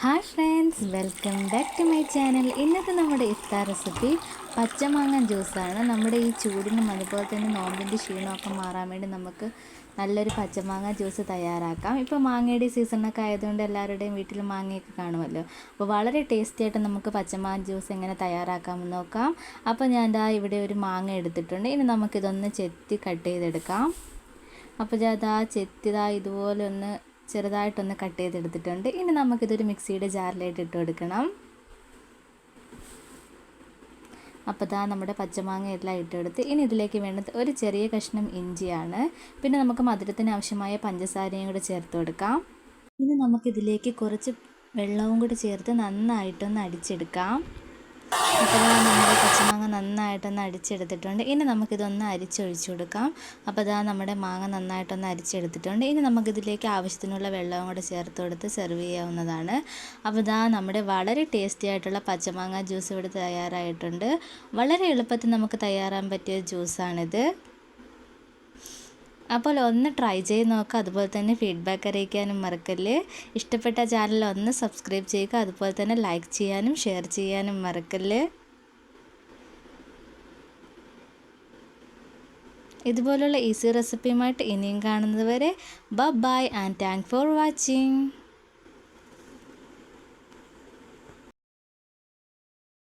Hi friends, welcome back to my channel. ഇന്നത്തെ നമ്മുടെ ഇഫ്താർ recipe പച്ചമാങ്ങ ജ്യൂസാണ്. നമ്മുടെ ഈ ചൂടിനും അതുപോലെ തന്നെ നോമ്പിൻ്റെ ക്ഷീണമൊക്കെ മാറാൻ വേണ്ടി നമുക്ക് നല്ലൊരു പച്ചമാങ്ങ ജ്യൂസ് തയ്യാറാക്കാം. ഇപ്പോൾ മാങ്ങയുടെ സീസണൊക്കെ ആയതുകൊണ്ട് എല്ലാവരുടെയും വീട്ടിൽ മാങ്ങയൊക്കെ കാണുമല്ലോ. അപ്പോൾ വളരെ ടേസ്റ്റി ആയിട്ട് നമുക്ക് പച്ചമാങ്ങ ജ്യൂസ് എങ്ങനെ തയ്യാറാക്കാമെന്ന് നോക്കാം. അപ്പോൾ ഞാൻ ഇവിടെ ഒരു മാങ്ങ എടുത്തിട്ടുണ്ട്. ഇനി നമുക്കിതൊന്ന് ചെത്തി കട്ട് ചെയ്തെടുക്കാം. അപ്പോൾ ഞാൻ ചെത്തി ഇതുപോലെ ഒന്ന് ചെറുതായിട്ടൊന്ന് കട്ട് ചെയ്തെടുത്തിട്ടുണ്ട്. ഇനി നമുക്കിതൊരു മിക്സിയുടെ ജാറിലായിട്ട് ഇട്ട് കൊടുക്കണം. അപ്പോൾ നമ്മുടെ പച്ചമാങ്ങ എല്ലാം ഇട്ടെടുത്ത് ഇനി ഇതിലേക്ക് വേണ്ടത് ഒരു ചെറിയ കഷ്ണം ഇഞ്ചിയാണ്. പിന്നെ നമുക്ക് മധുരത്തിന് ആവശ്യമായ പഞ്ചസാരയും കൂടെ ചേർത്ത് കൊടുക്കാം. ഇനി നമുക്കിതിലേക്ക് കുറച്ച് വെള്ളവും കൂടി ചേർത്ത് നന്നായിട്ടൊന്ന് അടിച്ചെടുക്കാം. അപ്പോൾ നമ്മുടെ പച്ചമാങ്ങ നന്നായിട്ടൊന്ന് അടിച്ചെടുത്തിട്ടുണ്ട്. ഇനി നമുക്കിതൊന്ന് അരിച്ചൊഴിച്ചു കൊടുക്കാം. അപ്പോൾ നമ്മുടെ മാങ്ങ നന്നായിട്ടൊന്ന് അരിച്ചെടുത്തിട്ടുണ്ട്. ഇനി നമുക്കിതിലേക്ക് ആവശ്യത്തിനുള്ള വെള്ളവും കൂടെ ചേർത്ത് കൊടുത്ത് സെർവ് ചെയ്യാവുന്നതാണ്. അപ്പോൾ നമ്മുടെ വളരെ ടേസ്റ്റി ആയിട്ടുള്ള പച്ചമാങ്ങ ജ്യൂസ് ഇവിടെ തയ്യാറായിട്ടുണ്ട്. വളരെ എളുപ്പത്തിൽ നമുക്ക് തയ്യാറാൻ പറ്റിയ ജ്യൂസാണിത്. അപ്പോൾ ഒന്ന് ട്രൈ ചെയ്ത് നോക്കുക. അതുപോലെ തന്നെ ഫീഡ്ബാക്ക് അറിയിക്കാനും മറക്കല്ലേ. ഇഷ്ടപ്പെട്ട ചാനൽ ഒന്ന് സബ്സ്ക്രൈബ് ചെയ്യുക. അതുപോലെ തന്നെ ലൈക്ക് ചെയ്യാനും ഷെയർ ചെയ്യാനും മറക്കല്ലേ. ഇതുപോലുള്ള ഈസി റെസിപ്പിയുമായിട്ട് ഇനിയും കാണുന്നത് വരെ bye and thank for watching.